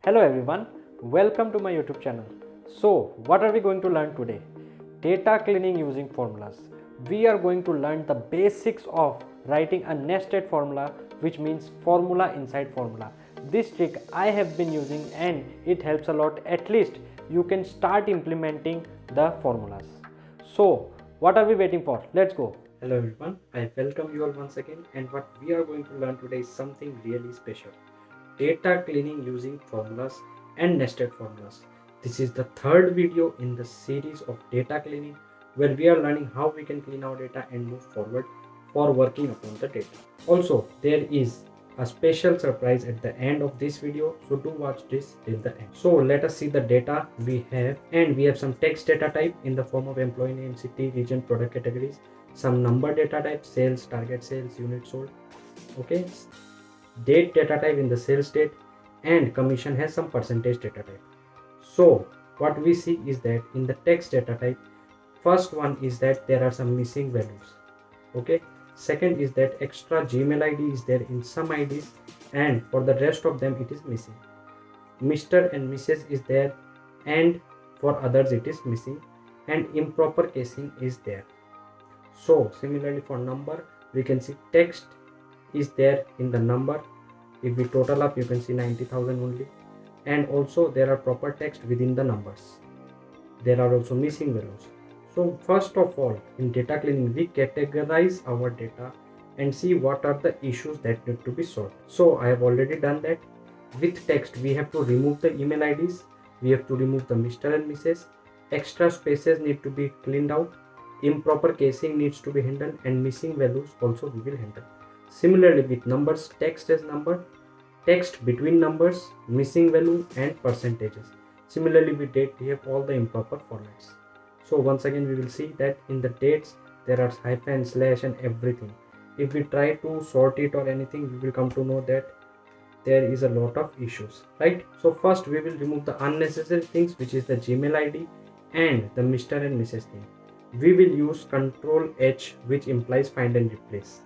Hello everyone, welcome to my YouTube channel. So, what are we going to learn today? Data cleaning using formulas. We are going to learn the basics of writing a nested formula, which means formula inside formula. This trick I have been using and it helps a lot. At least you can start implementing the formulas. So, what are we waiting for? Let's go. Hello everyone, I welcome you all once again, and what we are going to learn today is something really special: data cleaning using formulas and nested formulas. This is the third video in the series of data cleaning, where we are learning how we can clean our data and move forward for working upon the data. Also, there is a special surprise at the end of this video, so do watch this till the end. So let us see the data we have, and we have some text data type in the form of employee name, city, region, product categories, some number data type, sales, target sales, unit sold, okay, date data type in the sales date, and commission has some percentage data type. So what we see is that in the text data type, first one is that there are some missing values, okay. Second is that extra Gmail ID is there in some IDs, and for the rest of them it is missing. Mr. and Mrs. is there, and for others it is missing, and improper casing is there. So similarly for number, we can see text is there in the number. If we total up, you can see 90,000 only, and also there are proper text within the numbers. There are also missing values. So first of all, in data cleaning, we categorize our data and see what are the issues that need to be solved. So I have already done that. With text, we have to remove the email IDs, we have to remove the Mr. and Mrs. Extra spaces need to be cleaned out, improper casing needs to be handled, and missing values also we will handle. Similarly with numbers, text as number, text between numbers, missing value, and percentages. Similarly with date, we have all the improper formats. So once again we will see that in the dates there are hyphen, slash, and everything. If we try to sort it or anything, we will come to know that there is a lot of issues, right? So first we will remove the unnecessary things, which is the Gmail ID and the Mr. and Mrs. name. We will use Control H, which implies find and replace.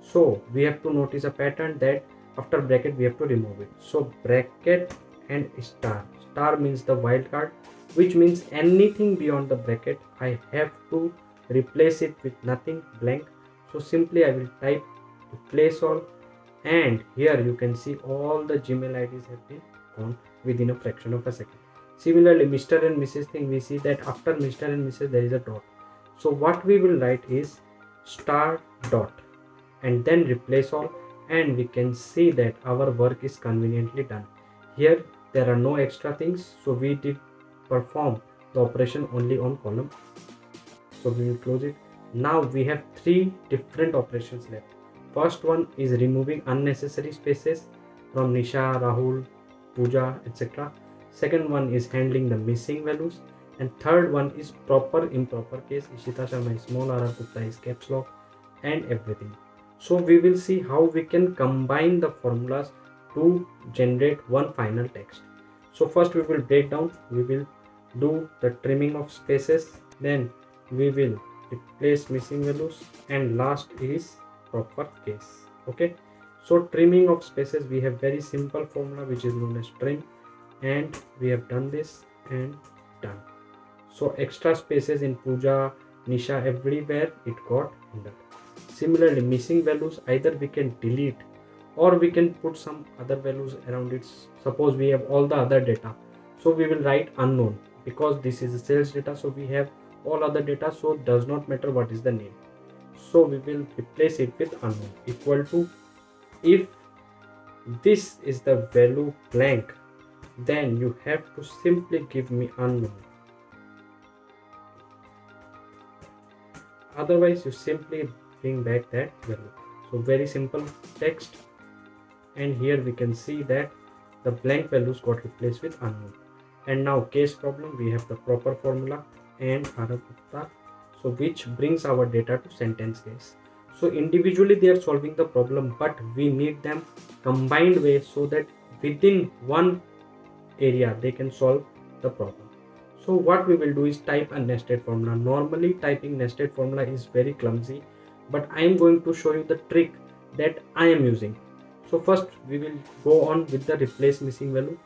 So we have to notice a pattern that after bracket we have to remove it. So bracket and star. Star means the wildcard, which means anything beyond the bracket I have to replace it with nothing, blank. So simply I will type replace all, and here you can see all the Gmail IDs have been gone within a fraction of a second. Similarly Mr. and Mrs. thing, we see that after Mr. and Mrs. there is a dot. So what we will write is star dot and then replace all, and we can see that our work is conveniently done. Here there are no extra things, so we did perform the operation only on column. So we will close it. Now we have three different operations left. First one is removing unnecessary spaces from Nisha, Rahul, Pooja, etc. Second one is handling the missing values, and third one is proper improper case. Ishita Sharma is small, R Gupta is caps lock, and everything. So we will see how we can combine the formulas to generate one final text. So first we will break down. We will do the trimming of spaces, then we will replace missing values, and last is proper case. Okay, so trimming of spaces, we have very simple formula which is known as trim, and we have done this and done. So extra spaces in Pooja, Nisha, everywhere it got handled. Similarly missing values, either we can delete or we can put some other values around it. Suppose we have all the other data, so we will write unknown, because this is a sales data, so we have all other data, so it does not matter what is the name. So we will replace it with unknown, equal to, if this is the value blank, then you have to simply give me unknown. Otherwise you simply bring back that value. So very simple text, and here we can see that the blank values got replaced with unknown. And now case problem, we have the proper formula and Aragutta, so which brings our data to sentence case. So individually they are solving the problem, but we need them combined way so that within one area they can solve the problem. So what we will do is type a nested formula. Normally typing nested formula is very clumsy, but I am going to show you the trick that I am using. So first we will go on with the replace missing value.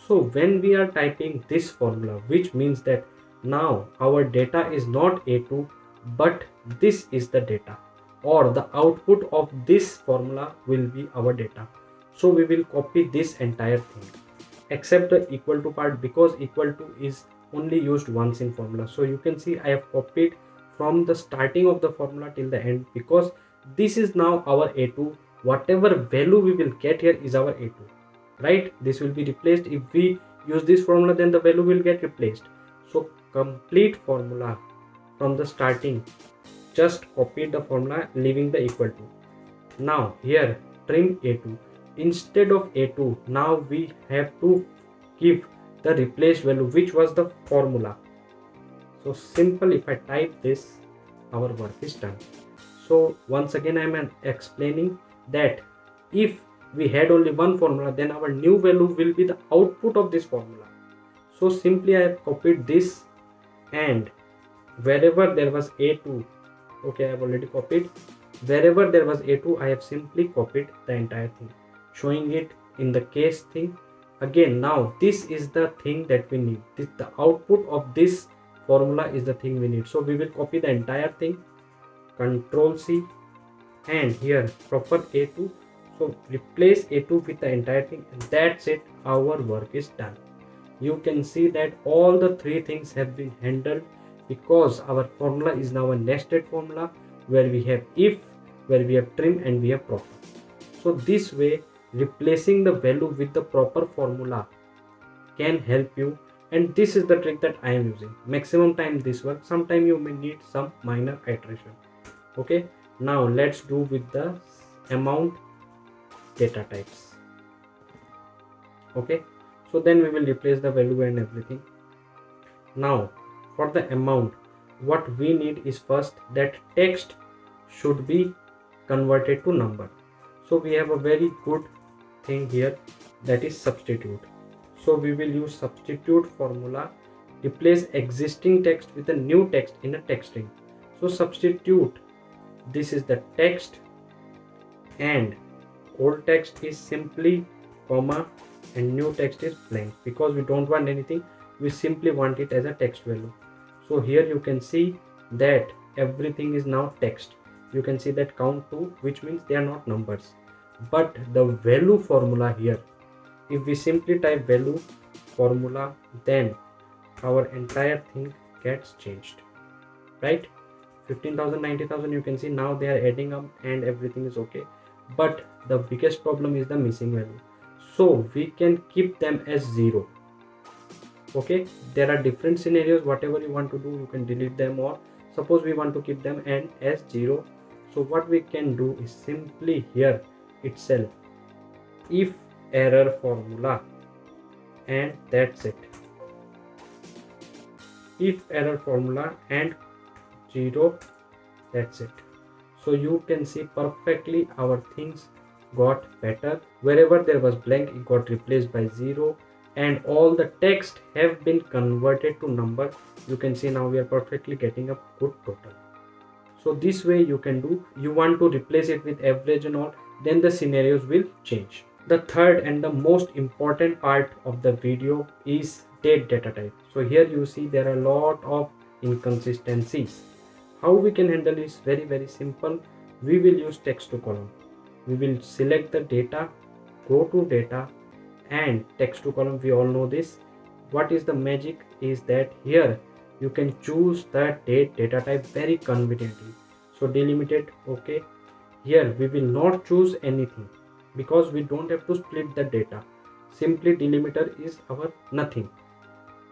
So when we are typing this formula, which means that now our data is not A2, but this is the data, or the output of this formula will be our data. So we will copy this entire thing except the equal to part, because equal to is only used once in formula. So you can see I have copied from the starting of the formula till the end, because this is now our A2. Whatever value we will get here is our A2, right? This will be replaced. If we use this formula, then the value will get replaced. So complete formula from the starting, just copy the formula leaving the equal to. Now here trim A2, instead of A2 now we have to give the replaced value, which was the formula. So simple, if I type this, our work is done. So once again I am explaining that if we had only one formula, then our new value will be the output of this formula. So simply I have copied this, and wherever there was A2, okay, I have already copied. Wherever there was A2, I have simply copied the entire thing, showing it in the case thing. Again, now this is the thing that we need. The output of this formula is the thing we need. So we will copy the entire thing, Control C, and here proper A2. So replace A2 with the entire thing, and that's it. Our work is done. You can see that all the three things have been handled, because our formula is now a nested formula where we have if, where we have trim, and we have proper. So this way, replacing the value with the proper formula can help you, and this is the trick that I am using. Maximum time this works. Sometime you may need some minor iteration. Okay, now let's do with the amount data types. Okay, so then we will replace the value and everything. Now for the amount, what we need is first that text should be converted to number. So we have a very good thing here, that is substitute. So we will use substitute formula, replace existing text with a new text in a text string. So substitute, this is the text, and old text is simply comma, and new text is blank, because we don't want anything, we simply want it as a text value. So here you can see that everything is now text. You can see that count 2, which means they are not numbers. But the value formula here, if we simply type value formula, then our entire thing gets changed, right? 15,000, 90,000, you can see now they are adding up and everything is okay. But the biggest problem is the missing value. So we can keep them as 0. Okay, there are different scenarios. Whatever you want to do, you can delete them, or suppose we want to keep them and as 0. So what we can do is simply here itself if error formula, and that's it. If error formula and 0, that's it. So you can see perfectly our things got better. Wherever there was blank, it got replaced by 0, and all the text have been converted to number. You can see now we are perfectly getting a good total. So this way you can do. You want to replace it with average and all, then the scenarios will change. The third and the most important part of the video is date data type. So here you see there are a lot of inconsistencies. How we can handle is very simple. We will use text to column. We will select the data, go to data, and text to column. We all know this. What is the magic is that here you can choose the date data type very conveniently. So delimited, okay. Here we will not choose anything, because we don't have to split the data. Simply delimiter is our nothing.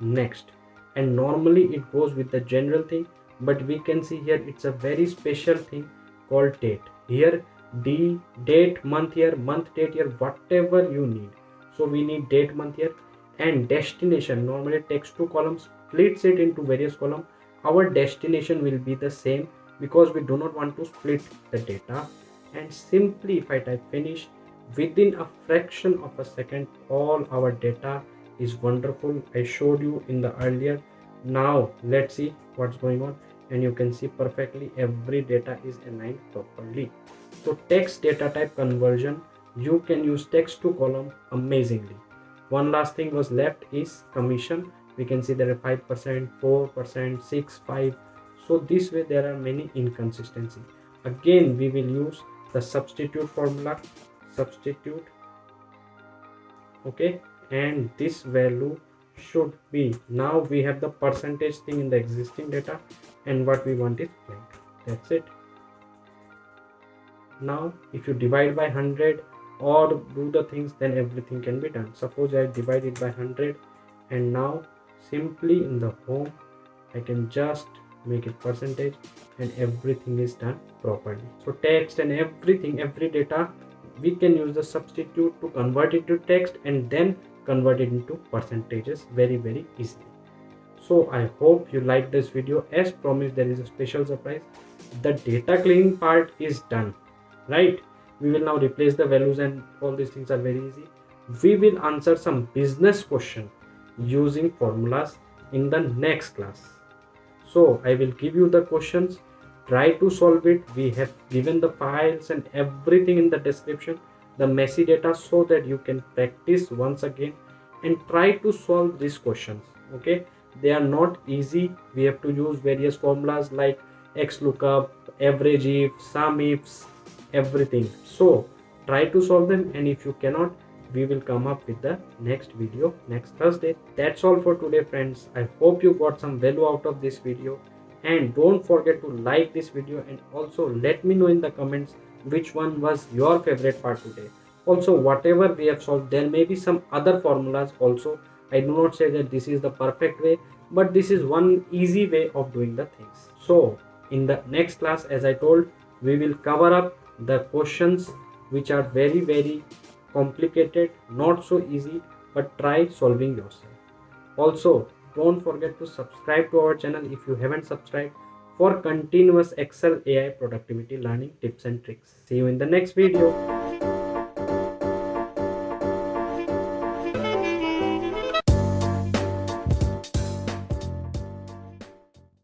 Next, and normally it goes with the general thing, but we can see here it's a very special thing called date. Here date, month year, month, date year, whatever you need. So we need date, month, year. And destination, normally text to column splits it into various columns. Our destination will be the same, because we do not want to split the data. And simply if I type finish, within a fraction of a second all our data is wonderful. I showed you in the earlier. Now let's see what's going on, and you can see perfectly every data is aligned properly. So text data type conversion, you can use text to column amazingly. One last thing was left is commission. We can see there are 5%, 4%, 6, 5. So this way there are many inconsistency. Again, we will use the substitute formula, substitute, okay, and this value should be, now we have the percentage thing in the existing data and what we want is blank. That's it. Now if you divide by 100 or do the things, then everything can be done. Suppose I divide it by 100 and now simply in the home I can just make it percentage and everything is done properly. So text and everything, every data, we can use the substitute to convert it to text and then convert it into percentages very easily. So I hope you like this video. As promised, there is a special surprise. The data cleaning part is done, right? We will now replace the values and all these things are very easy. We will answer some business question using formulas in the next class. So I will give you the questions, try to solve it. We have given the files and everything in the description, the messy data, so that you can practice once again and try to solve these questions. Okay, they are not easy. We have to use various formulas like XLOOKUP, average if, sum ifs, everything. So try to solve them, and if you cannot, we will come up with the next video next Thursday. That's all for today, friends. I hope you got some value out of this video, and don't forget to like this video and also let me know in the comments which one was your favorite part today. Also, whatever we have solved, there may be some other formulas also. I do not say that this is the perfect way, but this is one easy way of doing the things. So in the next class, as I told, we will cover up the questions which are very complicated, not so easy, but try solving yourself. Also, don't forget to subscribe to our channel if you haven't subscribed for continuous Excel AI productivity learning tips and tricks. See you in the next video.